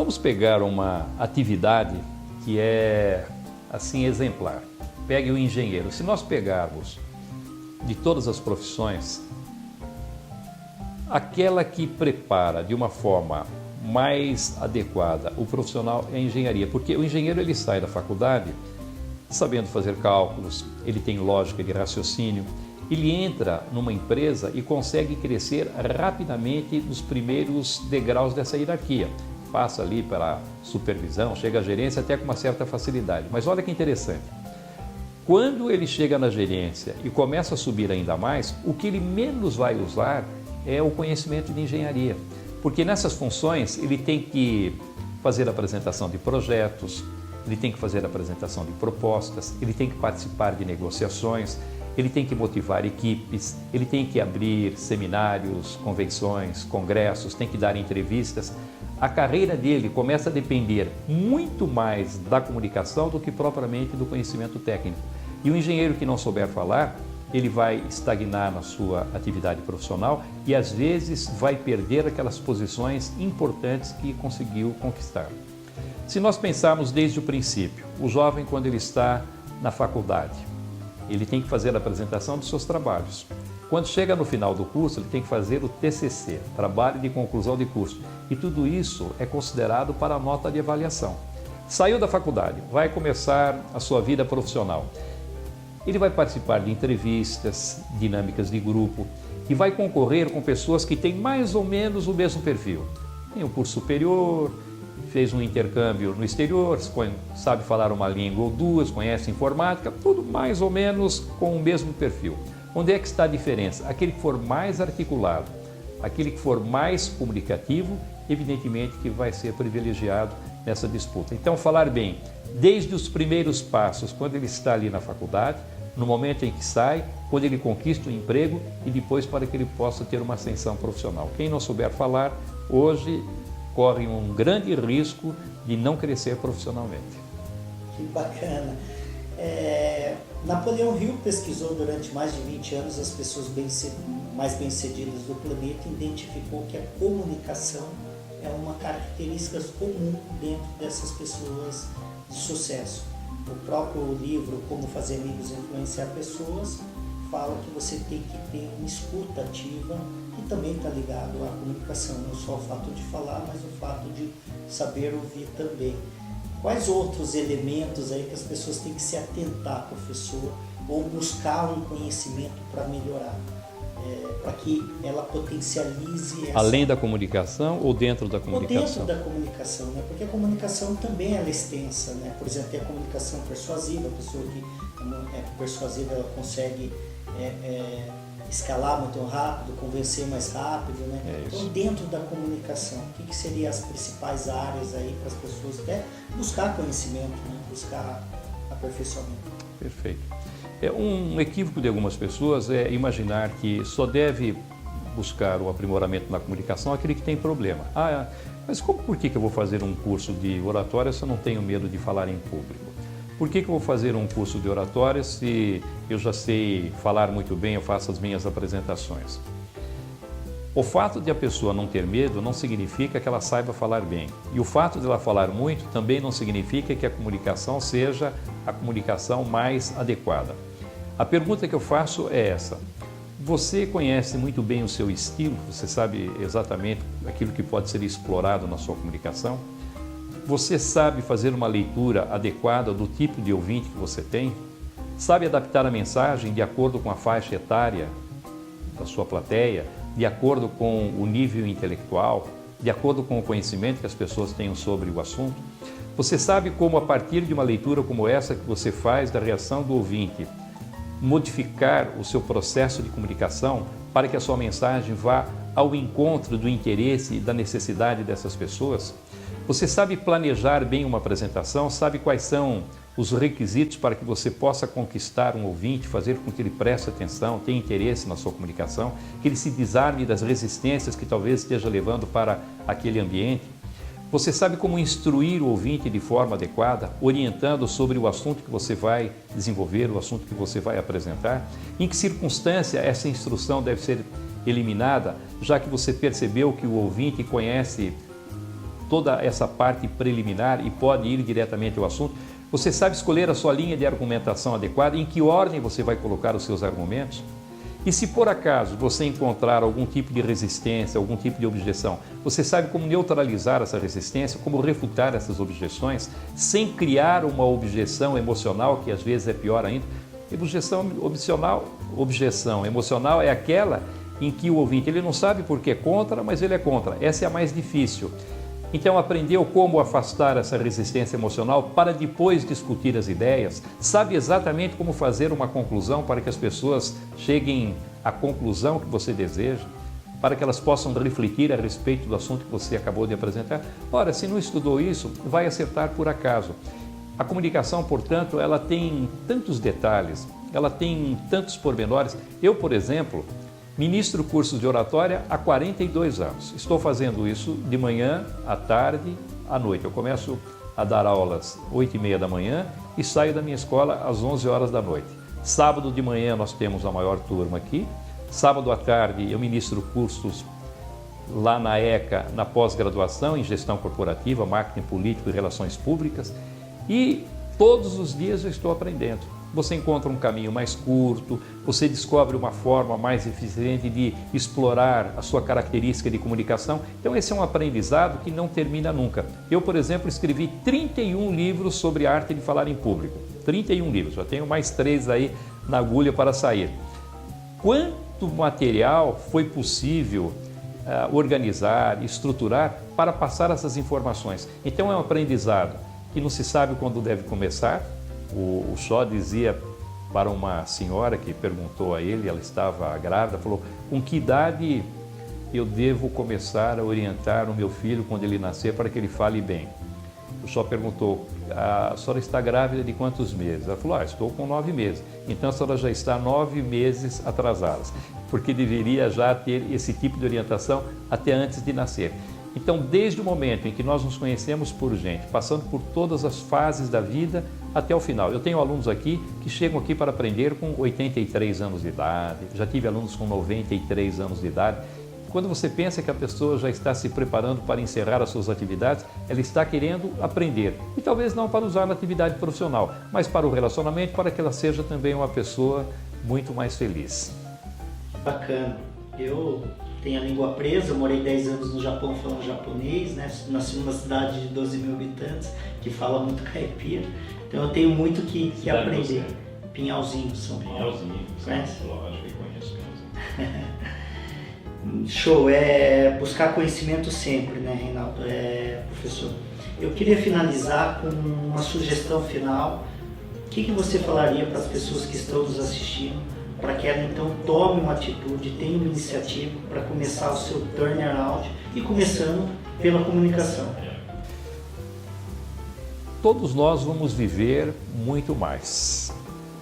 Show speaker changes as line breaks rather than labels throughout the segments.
vamos pegar uma atividade que é assim exemplar. Pegue o engenheiro. Se nós pegarmos de todas as profissões, aquela que prepara de uma forma mais adequada o profissional é a engenharia, porque o engenheiro ele sai da faculdade sabendo fazer cálculos, ele tem lógica de raciocínio, ele entra numa empresa e consegue crescer rapidamente nos primeiros degraus dessa hierarquia. Passa ali para supervisão, chega à gerência até com uma certa facilidade. Mas olha que interessante, quando ele chega na gerência e começa a subir ainda mais, o que ele menos vai usar é o conhecimento de engenharia, porque nessas funções ele tem que fazer a apresentação de projetos, ele tem que fazer a apresentação de propostas, ele tem que participar de negociações, ele tem que motivar equipes, ele tem que abrir seminários, convenções, congressos, tem que dar entrevistas. A carreira dele começa a depender muito mais da comunicação do que propriamente do conhecimento técnico. E o engenheiro que não souber falar, ele vai estagnar na sua atividade profissional e às vezes vai perder aquelas posições importantes que conseguiu conquistar. Se nós pensarmos desde o princípio, o jovem quando ele está na faculdade, ele tem que fazer a apresentação dos seus trabalhos. Quando chega no final do curso, ele tem que fazer o TCC, Trabalho de Conclusão de Curso. E tudo isso é considerado para a nota de avaliação. Saiu da faculdade, vai começar a sua vida profissional. Ele vai participar de entrevistas, dinâmicas de grupo e vai concorrer com pessoas que têm mais ou menos o mesmo perfil. Tem um curso superior, fez um intercâmbio no exterior, sabe falar uma língua ou duas, conhece informática, tudo mais ou menos com o mesmo perfil. Onde é que está a diferença? Aquele que for mais articulado, aquele que for mais comunicativo, evidentemente que vai ser privilegiado nessa disputa. Então, falar bem, desde os primeiros passos, quando ele está ali na faculdade, no momento em que sai, quando ele conquista o emprego e depois para que ele possa ter uma ascensão profissional. Quem não souber falar, hoje corre um grande risco de não crescer profissionalmente.
Que bacana. Napoleão Hill pesquisou durante mais de 20 anos as pessoas mais bem-sucedidas do planeta e identificou que a comunicação é uma característica comum dentro dessas pessoas de sucesso. O próprio livro Como Fazer Amigos e Influenciar Pessoas fala que você tem que ter uma escuta ativa e também está ligado à comunicação, não só o fato de falar, mas o fato de saber ouvir também. Quais outros elementos aí que as pessoas têm que se atentar, professor, ou buscar um conhecimento para melhorar, para que ela potencialize essa...
Além da comunicação ou dentro da comunicação?
Ou dentro da comunicação, né? Porque a comunicação também ela é extensa, né? Por exemplo, tem a comunicação persuasiva, a pessoa que é persuasiva ela consegue escalar muito rápido, convencer mais rápido, né? Então, dentro da comunicação, o que seriam as principais áreas aí para as pessoas até buscar conhecimento, né? Buscar aperfeiçoamento? Perfeito.
Um equívoco de algumas pessoas é imaginar que só deve buscar o aprimoramento na comunicação aquele que tem problema. Mas por que eu vou fazer um curso de oratória se eu não tenho medo de falar em público? Por que eu vou fazer um curso de oratória se eu já sei falar muito bem, eu faço as minhas apresentações? O fato de a pessoa não ter medo não significa que ela saiba falar bem. E o fato de ela falar muito também não significa que a comunicação seja a comunicação mais adequada. A pergunta que eu faço é essa: você conhece muito bem o seu estilo? Você sabe exatamente aquilo que pode ser explorado na sua comunicação? Você sabe fazer uma leitura adequada do tipo de ouvinte que você tem? Sabe adaptar a mensagem de acordo com a faixa etária da sua plateia, de acordo com o nível intelectual, de acordo com o conhecimento que as pessoas tenham sobre o assunto? Você sabe como, a partir de uma leitura como essa que você faz da reação do ouvinte, modificar o seu processo de comunicação para que a sua mensagem vá ao encontro do interesse e da necessidade dessas pessoas? Você sabe planejar bem uma apresentação? Sabe quais são os requisitos para que você possa conquistar um ouvinte, fazer com que ele preste atenção, tenha interesse na sua comunicação, que ele se desarme das resistências que talvez esteja levando para aquele ambiente? Você sabe como instruir o ouvinte de forma adequada, orientando sobre o assunto que você vai desenvolver, o assunto que você vai apresentar? Em que circunstância essa instrução deve ser eliminada, já que você percebeu que o ouvinte conhece toda essa parte preliminar e pode ir diretamente ao assunto. Você sabe escolher a sua linha de argumentação adequada, em que ordem você vai colocar os seus argumentos? E se por acaso você encontrar algum tipo de resistência, algum tipo de objeção, você sabe como neutralizar essa resistência, como refutar essas objeções, sem criar uma objeção emocional, que às vezes é pior ainda. Objeção emocional é aquela em que o ouvinte ele não sabe por que é contra, mas ele é contra. Essa é a mais difícil. Então aprendeu como afastar essa resistência emocional para depois discutir as ideias, sabe exatamente como fazer uma conclusão para que as pessoas cheguem à conclusão que você deseja, para que elas possam refletir a respeito do assunto que você acabou de apresentar. Ora, se não estudou isso, vai acertar por acaso. A comunicação, portanto, ela tem tantos detalhes, ela tem tantos pormenores. Eu, por exemplo, ministro cursos de oratória há 42 anos. Estou fazendo isso de manhã, à tarde, à noite. Eu começo a dar aulas às 8h30 da manhã e saio da minha escola às 11 horas da noite. Sábado de manhã nós temos a maior turma aqui. Sábado à tarde eu ministro cursos lá na ECA, na pós-graduação em gestão corporativa, marketing político e relações públicas. E todos os dias eu estou aprendendo. Você encontra um caminho mais curto, você descobre uma forma mais eficiente de explorar a sua característica de comunicação. Então esse é um aprendizado que não termina nunca. Eu, por exemplo, escrevi 31 livros sobre a arte de falar em público. 31 livros, já tenho mais 3 aí na agulha para sair. Quanto material foi possível organizar, estruturar para passar essas informações? Então é um aprendizado que não se sabe quando deve começar. O Shaw dizia para uma senhora que perguntou a ele, ela estava grávida, falou: com que idade eu devo começar a orientar o meu filho quando ele nascer para que ele fale bem? O Shaw perguntou: a senhora está grávida de quantos meses? Ela falou: estou com 9 meses. Então a senhora já está 9 meses atrasada, porque deveria já ter esse tipo de orientação até antes de nascer. Então, desde o momento em que nós nos conhecemos por gente, passando por todas as fases da vida até o final. Eu tenho alunos aqui que chegam aqui para aprender com 83 anos de idade, já tive alunos com 93 anos de idade. Quando você pensa que a pessoa já está se preparando para encerrar as suas atividades, ela está querendo aprender. E talvez não para usar na atividade profissional, mas para o relacionamento, para que ela seja também uma pessoa muito mais feliz.
Bacana. Eu tenho a língua presa, eu morei 10 anos no Japão falando japonês, né? Nasci numa cidade de 12 mil habitantes que fala muito caipira, então eu tenho muito que aprender.
Você?
Pinhalzinho, São Paulo.
Pinhalzinho, lógico, eu conheço Pinhalzinho.
Show, buscar conhecimento sempre, né, Reinaldo? Professor, eu queria finalizar com uma sugestão final. O que você falaria para as pessoas que estão nos assistindo, para que ela então tome uma atitude, tenha uma iniciativa para começar o seu turnaround e começando pela comunicação?
Todos nós vamos viver muito mais.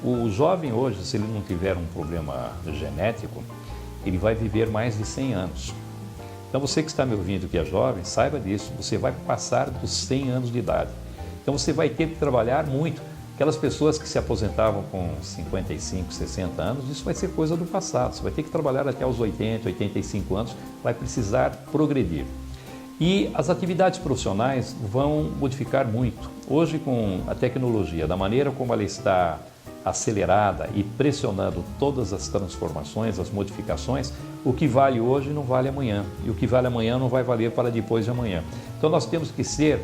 O jovem hoje, se ele não tiver um problema genético, ele vai viver mais de 100 anos. Então você que está me ouvindo que é jovem, saiba disso, você vai passar dos 100 anos de idade. Então você vai ter que trabalhar muito. Aquelas pessoas que se aposentavam com 55, 60 anos, isso vai ser coisa do passado. Você vai ter que trabalhar até os 80, 85 anos, vai precisar progredir. E as atividades profissionais vão modificar muito. Hoje, com a tecnologia, da maneira como ela está acelerada e pressionando todas as transformações, as modificações, o que vale hoje não vale amanhã. E o que vale amanhã não vai valer para depois de amanhã. Então nós temos que ser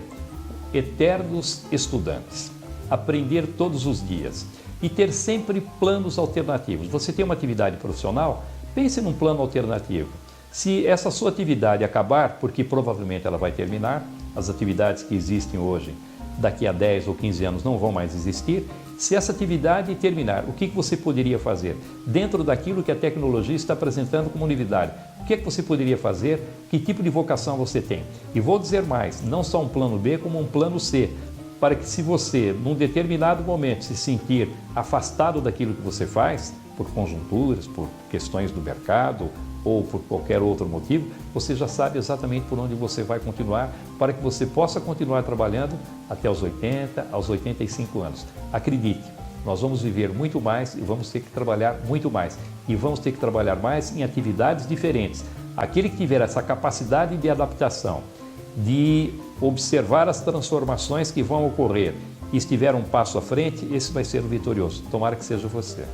eternos estudantes. Aprender todos os dias e ter sempre planos alternativos. Você tem uma atividade profissional? Pense num plano alternativo. Se essa sua atividade acabar, porque provavelmente ela vai terminar, as atividades que existem hoje, daqui a 10 ou 15 anos não vão mais existir, se essa atividade terminar, o que você poderia fazer? Dentro daquilo que a tecnologia está apresentando como novidade, o que você poderia fazer? Que tipo de vocação você tem? E vou dizer mais, não só um plano B, como um plano C, para que se você, num determinado momento, se sentir afastado daquilo que você faz, por conjunturas, por questões do mercado ou por qualquer outro motivo, você já sabe exatamente por onde você vai continuar, para que você possa continuar trabalhando até os 80, aos 85 anos. Acredite, nós vamos viver muito mais e vamos ter que trabalhar muito mais. E vamos ter que trabalhar mais em atividades diferentes. Aquele que tiver essa capacidade de adaptação de observar as transformações que vão ocorrer e estiver um passo à frente, esse vai ser o vitorioso. Tomara que seja você.